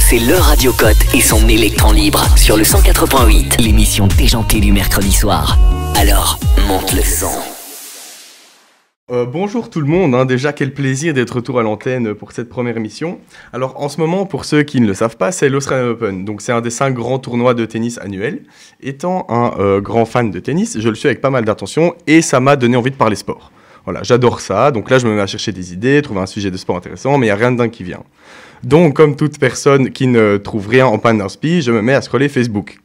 c'est le Radio Cote et son électron libre sur le 104.8, l'émission déjantée du mercredi soir. Alors, monte le son. Bonjour tout le monde, déjà quel plaisir d'être retour à l'antenne pour cette première émission. Alors en ce moment, pour ceux qui ne le savent pas, c'est l'Australian Open, donc c'est un des 5 grands tournois de tennis annuels. Étant un grand fan de tennis, je le suis avec pas mal d'attention et ça m'a donné envie de parler sport. Voilà, j'adore ça, donc là je me mets à chercher des idées, trouver un sujet de sport intéressant, mais il n'y a rien de dingue qui vient. Donc comme toute personne qui ne trouve rien en panne d'inspi, je me mets à scroller Facebook,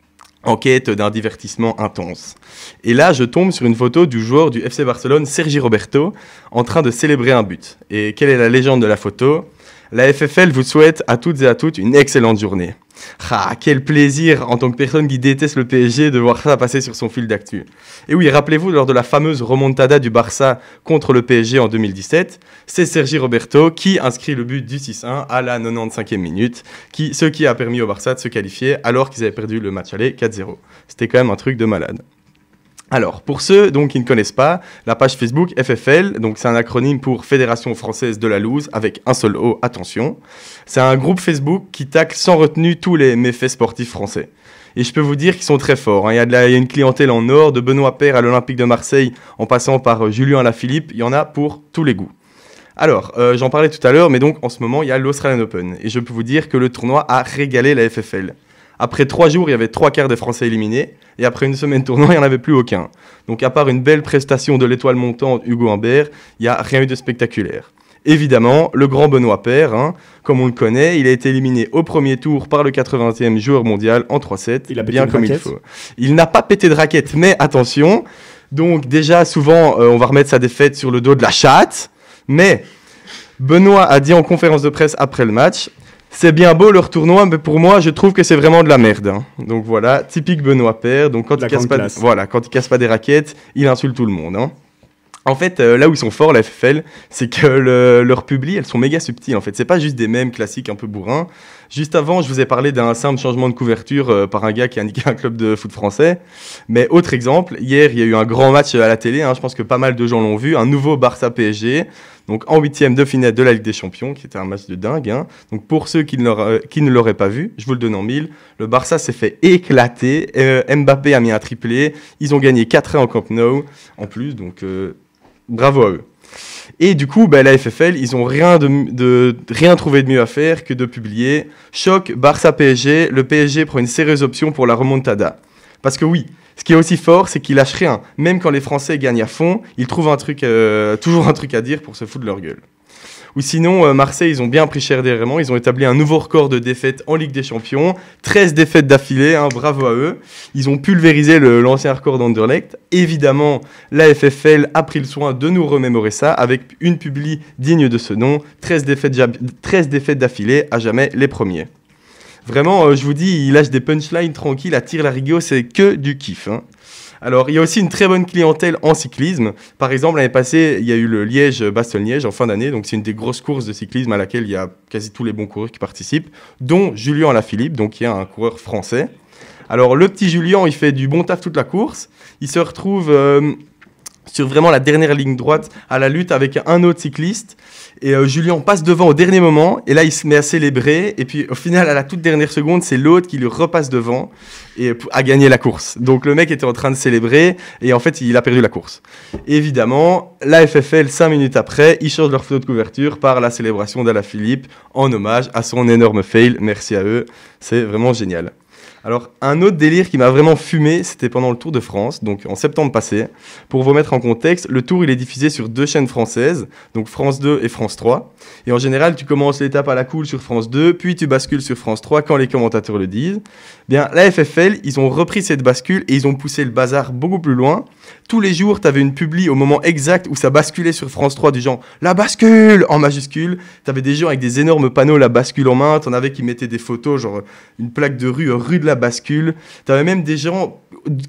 en quête d'un divertissement intense. Et là, je tombe sur une photo du joueur du FC Barcelone, Sergi Roberto, en train de célébrer un but. Et quelle est la légende de la photo ? La FFL vous souhaite à toutes et à toutes une excellente journée. Ah, quel plaisir en tant que personne qui déteste le PSG de voir ça passer sur son fil d'actu. Et oui, rappelez-vous, lors de la fameuse remontada du Barça contre le PSG en 2017, c'est Sergi Roberto qui inscrit le but du 6-1 à la 95e minute, ce qui a permis au Barça de se qualifier alors qu'ils avaient perdu le match aller 4-0. C'était quand même un truc de malade. Alors, pour ceux donc, qui ne connaissent pas, la page Facebook FFL, donc c'est un acronyme pour Fédération Française de la Loose, avec un seul O, attention. C'est un groupe Facebook qui tacle sans retenue tous les méfaits sportifs français. Et je peux vous dire qu'ils sont très forts. Il y a une clientèle en or, de Benoît Paire à l'Olympique de Marseille, en passant par Julien Alaphilippe, il y en a pour tous les goûts. Alors, j'en parlais tout à l'heure, mais donc en ce moment, il y a l'Australian Open. Et je peux vous dire que le tournoi a régalé la FFL. Après 3 jours, il y avait 3/4 des Français éliminés. Et après une semaine tournoi, il n'y en avait plus aucun. Donc à part une belle prestation de l'étoile montante Hugo Humbert, il n'y a rien eu de spectaculaire. Évidemment, le grand Benoît Paire, comme on le connaît, il a été éliminé au premier tour par le 80e joueur mondial en 3-7, il a bien comme il faut. Il n'a pas pété de raquette, mais attention. Donc déjà, souvent, on va remettre sa défaite sur le dos de la chatte. Mais Benoît a dit en conférence de presse après le match... C'est bien beau leur tournoi, mais pour moi, je trouve que c'est vraiment de la merde. Donc voilà, typique Benoît Paire. Donc quand il casse pas des raquettes, il insulte tout le monde. En fait, là où ils sont forts, la FFL, c'est que leurs publis, elles sont méga subtiles. En fait, c'est pas juste des mèmes classiques un peu bourrins. Juste avant, je vous ai parlé d'un simple changement de couverture par un gars qui a niqué un club de foot français. Mais autre exemple, hier, il y a eu un grand match à la télé. Je pense que pas mal de gens l'ont vu. Un nouveau Barça-PSG. Donc en 8e de finale de la Ligue des Champions, qui était un match de dingue. Donc pour ceux qui ne l'auraient pas vu, je vous le donne en mille, le Barça s'est fait éclater. Mbappé a mis un triplé. Ils ont gagné 4-1 au Camp Nou en plus, donc bravo à eux. Et du coup, la FFL, ils n'ont rien trouvé de mieux à faire que de publier « Choc Barça-PSG, le PSG prend une sérieuse option pour la remontada ». Parce que oui, ce qui est aussi fort, c'est qu'ils lâchent rien. Même quand les Français gagnent à fond, ils trouvent toujours un truc à dire pour se foutre de leur gueule. Ou sinon, Marseille, ils ont bien pris cher derrière. Ils ont établi un nouveau record de défaites en Ligue des Champions. 13 défaites d'affilée, bravo à eux. Ils ont pulvérisé l'ancien record d'Anderlecht. Évidemment, la FFL a pris le soin de nous remémorer ça avec une publi digne de ce nom. 13 défaites d'affilée, à jamais les premiers. Vraiment, je vous dis, il lâche des punchlines tranquilles, à tire-larigot, c'est que du kiff. Alors, il y a aussi une très bonne clientèle en cyclisme. Par exemple, l'année passée, il y a eu le Liège-Bastogne-Liège en fin d'année. Donc, c'est une des grosses courses de cyclisme à laquelle il y a quasi tous les bons coureurs qui participent, dont Julien Alaphilippe, donc qui est un coureur français. Alors, le petit Julien, il fait du bon taf toute la course. Il se retrouve sur vraiment la dernière ligne droite à la lutte avec un autre cycliste. Et Julien passe devant au dernier moment, et là il se met à célébrer, et puis au final à la toute dernière seconde, c'est l'autre qui lui repasse devant et a gagné la course. Donc le mec était en train de célébrer, et en fait il a perdu la course. Et évidemment, la FFL, 5 minutes après, ils changent leur photo de couverture par la célébration d'Alaphilippe en hommage à son énorme fail. Merci à eux, c'est vraiment génial. Alors, un autre délire qui m'a vraiment fumé, c'était pendant le Tour de France, donc en septembre passé. Pour vous mettre en contexte, le Tour, il est diffusé sur 2 chaînes françaises, donc France 2 et France 3. Et en général, tu commences l'étape à la cool sur France 2, puis tu bascules sur France 3 quand les commentateurs le disent. Bien, la FFL, ils ont repris cette bascule et ils ont poussé le bazar beaucoup plus loin. Tous les jours, tu avais une publi au moment exact où ça basculait sur France 3 du genre « La bascule !» en majuscule. Tu avais des gens avec des énormes panneaux « La bascule » en main. Tu en avais qui mettaient des photos, genre une plaque de rue de la bascule. Tu avais même des gens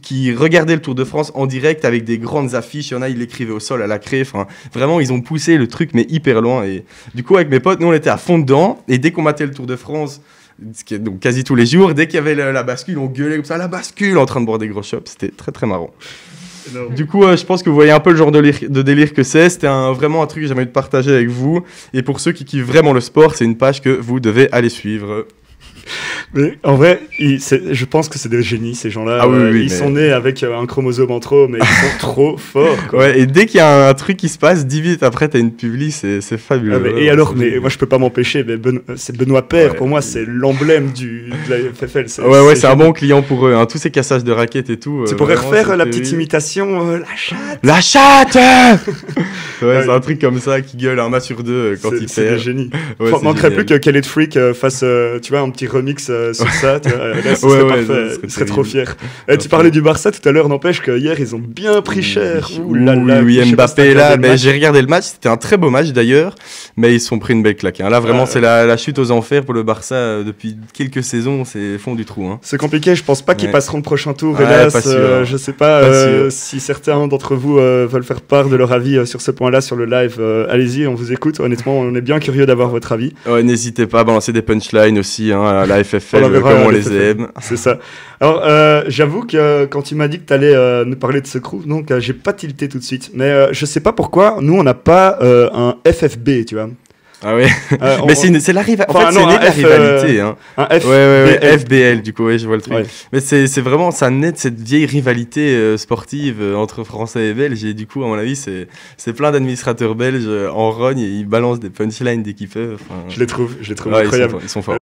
qui regardaient le Tour de France en direct avec des grandes affiches. Il y en a, ils l'écrivaient au sol à la craie. Enfin, vraiment, ils ont poussé le truc, mais hyper loin. Et du coup, avec mes potes, nous, on était à fond dedans. Et dès qu'on matait le Tour de France, donc quasi tous les jours, dès qu'il y avait la bascule, on gueulait comme ça « La bascule !» en train de boire des gros shops. C'était très, très marrant. Du coup, je pense que vous voyez un peu le genre de délire que c'est. C'était vraiment un truc que j'aimerais partager avec vous. Et pour ceux qui kiffent vraiment le sport, c'est une page que vous devez aller suivre. Mais en vrai, je pense que c'est des génies, ces gens-là. Ah oui, ils sont nés avec un chromosome en trop, mais ils sont trop forts. Quoi. Ouais, et dès qu'il y a un truc qui se passe, 10 minutes après, t'as une publi, c'est fabuleux. Et alors, moi je peux pas m'empêcher, mais c'est Benoît Paire, pour moi, c'est l'emblème de la FFL. C'est un bon client pour eux. Hein. Tous ces cassages de raquettes et tout. Tu pourrais refaire la petite imitation, la chatte. La chatte. Ouais, c'est un truc comme ça qui gueule un match sur deux quand il perd. C'est des génies. Ouais, manquerait plus que Kelly Freak fasse, tu vois, un petit remix sur ça. Tu vois, là, ce serait parfait. Je serais trop fier. Tu parlais du Barça tout à l'heure, n'empêche qu'hier, ils ont bien pris cher. Oui, Mbappé là, j'ai regardé le match, c'était un très beau match d'ailleurs, mais ils se sont pris une belle claque. Hein. Là, vraiment, c'est la chute aux enfers pour le Barça depuis quelques saisons, c'est fond du trou. Hein. C'est compliqué, je pense pas qu'ils passeront le prochain tour, hélas. Je sais pas si certains d'entre vous veulent faire part de leur avis sur ce point-là sur le live. Allez-y, on vous écoute. Honnêtement, on est bien curieux d'avoir votre avis. Ouais, n'hésitez pas à balancer des punchlines aussi, hein, à la FFL, comme on les aime. C'est ça. Alors, j'avoue que quand tu m'as dit que tu allais nous parler de ce crew, donc j'ai pas tilté tout de suite. Mais je sais pas pourquoi, nous, on n'a pas un FFB, tu vois. Ah ouais, mais c'est la rivalité. En fait, c'est né de la rivalité. Hein. Un FBL, du coup, ouais, je vois le truc. Ouais. Mais c'est vraiment, ça naît de cette vieille rivalité sportive entre Français et Belges. Et du coup, à mon avis, c'est plein d'administrateurs belges en rogne et ils balancent des punchlines dès qu'ils peuvent. Enfin... Je les trouve incroyables. Ils sont forts.